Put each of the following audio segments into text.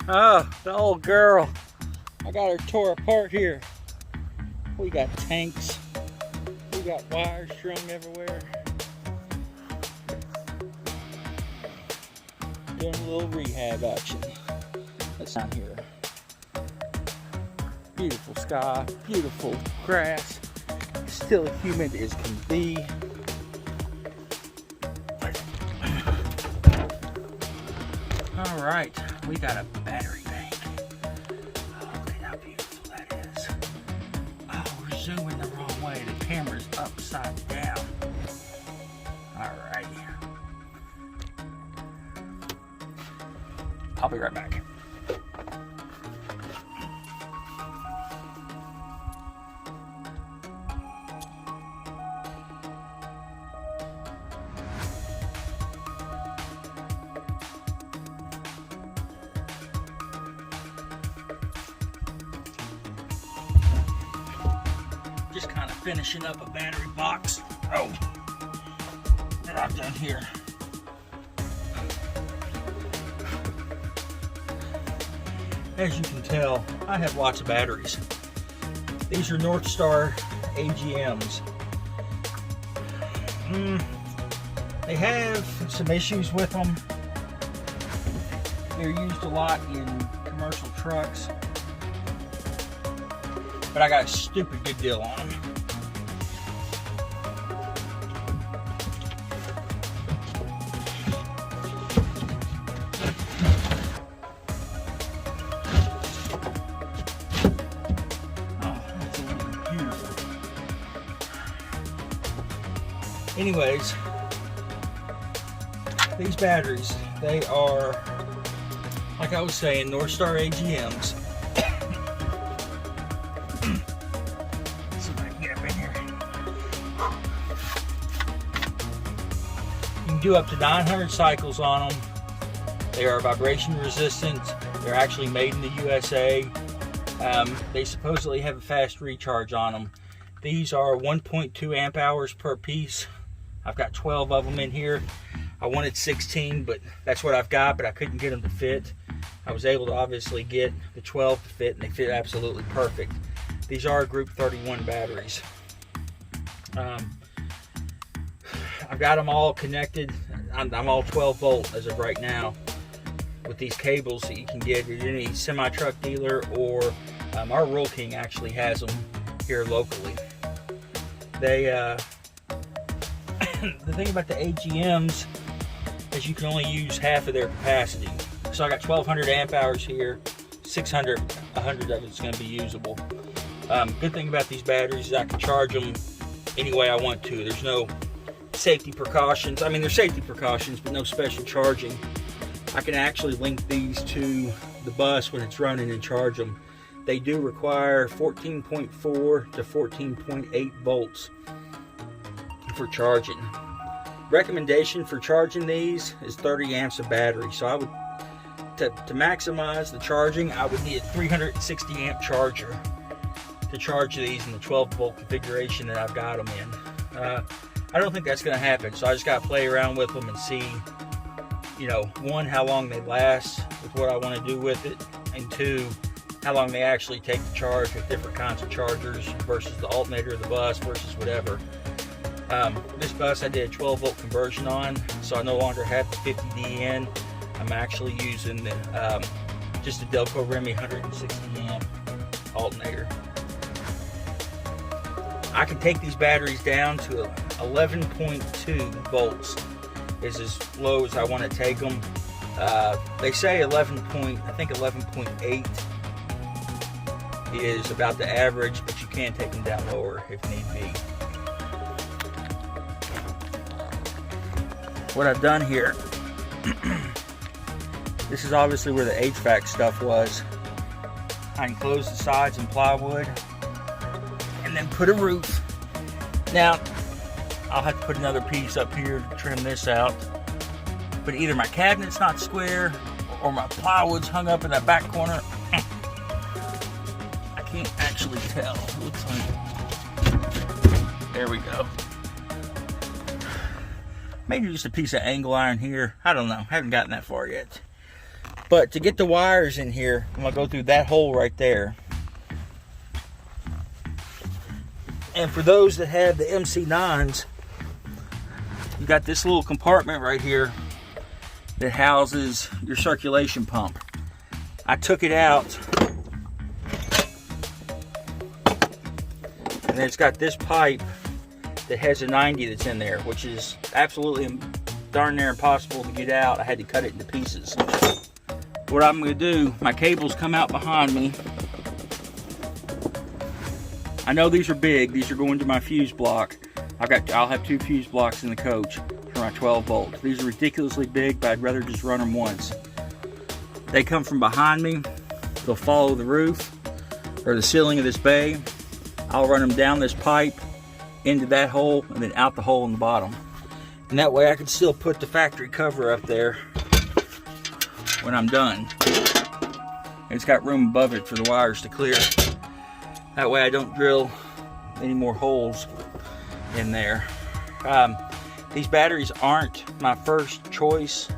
Oh, the old girl. I got her tore apart here. We got tanks. We got wires strung everywhere. Doing a little rehab action. That's down here. Beautiful sky, beautiful grass. Still humid as can be. All right, we got a battery bank. Oh, look at how beautiful that is. Oh, we're zooming the wrong way. The camera's upside down. All right. I'll be right back. Just kind of finishing up a battery box. Oh, that I've done here. As you can tell, I have lots of batteries. These are North Star AGMs. They have some issues with them. They're used a lot in commercial trucks. But I got a stupid good deal on them. Anyways, these batteries, they are, like I was saying, North Star AGMs. See if I can get up in here. You can do up to 900 cycles on them. They are vibration resistant. They're actually made in the USA. They supposedly have a fast recharge on them. These are 1.2 amp hours per piece. I've got 12 of them in here. I wanted 16, but that's what I've got, but I couldn't get them to fit. I was able to obviously get the 12 to fit, and they fit absolutely perfect. These are Group 31 batteries. I've got them all connected. I'm all 12 volt as of right now with these cables that you can get at any semi-truck dealer, or our Roll King actually has them here locally. They the thing about the AGMs is you can only use half of their capacity. So I got 1200 amp hours here, 100 of it's going to be usable. Good thing about these batteries is I can charge them any way I want to. There's no safety precautions. I mean, there's safety precautions, but no special charging. I can actually link these to the bus when it's running and charge them. They do require 14.4 to 14.8 volts for charging. Recommendation for charging these is 30 amps of battery. So I would, to maximize the charging, I would need a 360 amp charger to charge these in the 12 volt configuration that I've got them in. I don't think that's going to happen, so I just got to play around with them and see, you know, one, how long they last with what I want to do with it, and two, how long they actually take to charge with different kinds of chargers versus the alternator, the bus versus whatever. This bus I did a 12 volt conversion on, so I no longer have the 50D in. I'm actually using the, just a Delco Remy 160 amp alternator. I can take these batteries down to 11.2 volts is as low as I want to take them. They say 11.8 is about the average, but you can take them down lower if need be. What I've done here, this is obviously where the HVAC stuff was. I enclosed the sides in plywood and then put a roof. Now, I'll have to put another piece up here to trim this out. But either my cabinet's not square or my plywood's hung up in that back corner. I can't actually tell. Looks like, there we go. Maybe just a piece of angle iron here. I don't know. Haven't gotten that far yet. But to get the wires in here, I'm gonna go through that hole right there. And for those that have the Mc9s, you got this little compartment right here that houses your circulation pump. I took it out, and then it's got this pipe that has a 90 that's in there, which is absolutely darn near impossible to get out. I had to cut it into pieces. What I'm going to do, my cables come out behind me. I know these are big. These are going to my fuse block. I'll have 2 fuse blocks in the coach for my 12 volt. These are ridiculously big, but I'd rather just run them once. They come from behind me. They'll follow the roof or the ceiling of this bay. I'll run them down this pipe into that hole and then out the hole in the bottom. And that way I can still put the factory cover up there when I'm done. It's got room above it for the wires to clear. That way I don't drill any more holes in there. These batteries aren't my first choice,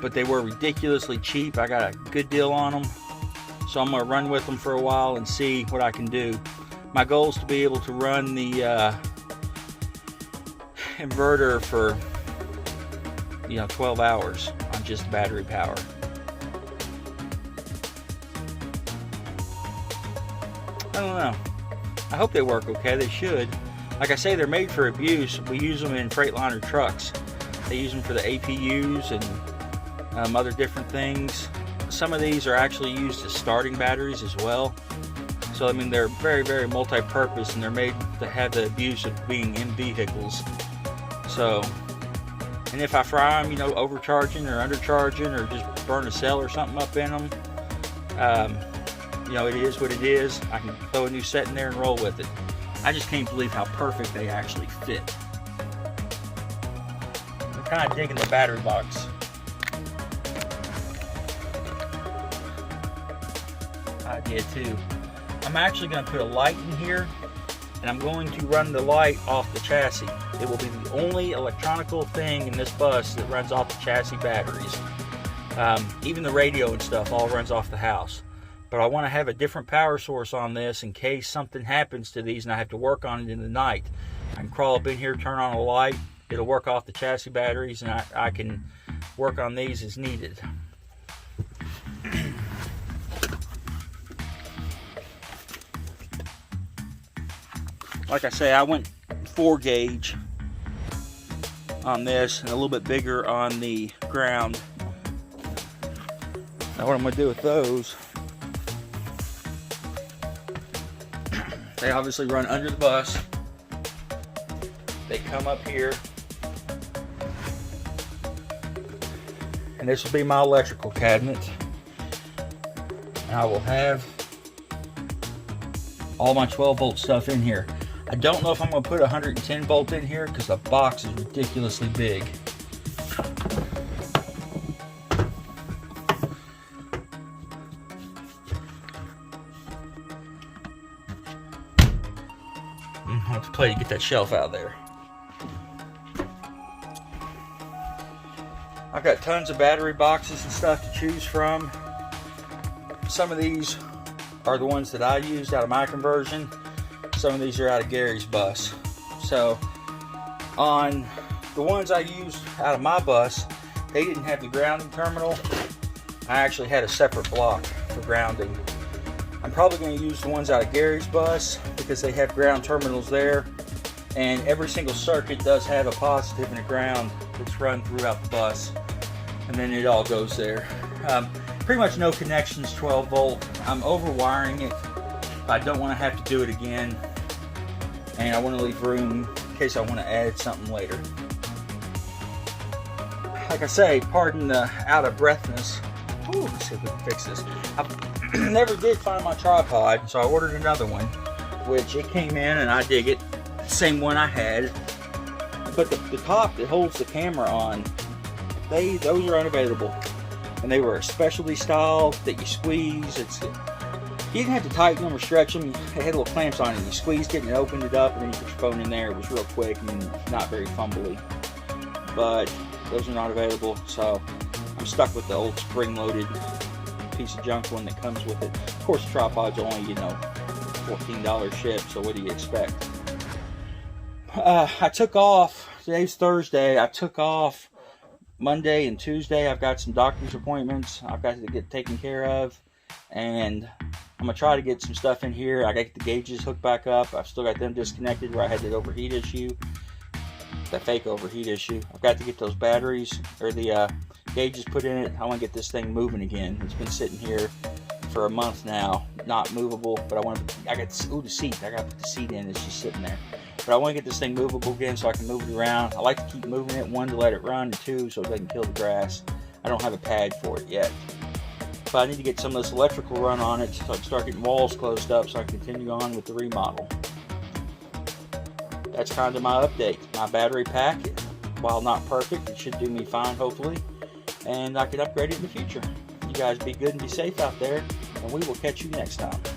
but they were ridiculously cheap. I got a good deal on them, so I'm gonna run with them for a while and see what I can do. My goal is to be able to run the inverter for 12 hours on just battery power. I don't know. I hope they work okay. They should. Like I say, they're made for abuse. We use them in Freightliner trucks. They use them for the APUs and other different things. Some of these are actually used as starting batteries as well. So I mean, they're very, very multi-purpose, and they're made to have the abuse of being in vehicles. So, and if I fry them, overcharging or undercharging, or just burn a cell or something up in them, it is what it is. I can throw a new set in there and roll with it. I just can't believe how perfect they actually fit. I'm kind of digging the battery box. Idea too. I'm actually going to put a light in here, and I'm going to run the light off the chassis. It will be the only electronical thing in this bus that runs off the chassis batteries. Even the radio and stuff all runs off the house. But I want to have a different power source on this in case something happens to these and I have to work on it in the night. I can crawl up in here, turn on a light, it'll work off the chassis batteries, and I can work on these as needed. Like I say, I went 4 gauge on this and a little bit bigger on the ground. Now what I'm going to do with those, they obviously run under the bus. They come up here. And this will be my electrical cabinet. And I will have all my 12 volt stuff in here. I don't know if I'm going to put 110 volt in here because the box is ridiculously big. I'll have to play to get that shelf out of there. I've got tons of battery boxes and stuff to choose from. Some of these are the ones that I used out of my conversion. Some of these are out of Gary's bus. So on the ones I used out of my bus, they didn't have the grounding terminal. I actually had a separate block for grounding. I'm probably going to use the ones out of Gary's bus because they have ground terminals there, and every single circuit does have a positive and a ground that's run throughout the bus, and then it all goes there. Pretty much no connections, 12 volt. I'm overwiring it. I don't want to have to do it again, and I want to leave room in case I want to add something later. Like I say, pardon the out of breathness. Ooh, let's see if we can fix this. I never did find my tripod, so I ordered another one, which it came in and I dig it. Same one I had, but the top that holds the camera on, those are unavailable, and they were a specialty style that you squeeze. You didn't have to tighten them or stretch them. They had little clamps on it. You squeezed it and it opened it up, and then you put your phone in there. It was real quick and not very fumbly. But those are not available, so I'm stuck with the old spring-loaded piece of junk one that comes with it. Of course, the tripod's only, you know, $14 ship, so what do you expect? I took off, today's Thursday, I took off Monday and Tuesday. I've got some doctor's appointments I've got to get taken care of, and I'm going to try to get some stuff in here. I got the gauges hooked back up. I've still got them disconnected where I had the overheat issue, the fake overheat issue. I've got to get those batteries, or the gauges put in it. I want to get this thing moving again. It's been sitting here for a month now, not movable, but I got the seat. I got to put the seat in. It's just sitting there. But I want to get this thing movable again so I can move it around. I like to keep moving it, one, to let it run, and two, so it doesn't kill the grass. I don't have a pad for it yet. But I need to get some of this electrical run on it so I can start getting walls closed up so I can continue on with the remodel. That's kind of my update. My battery pack, while not perfect, it should do me fine, hopefully. And I can upgrade it in the future. You guys be good and be safe out there, and we will catch you next time.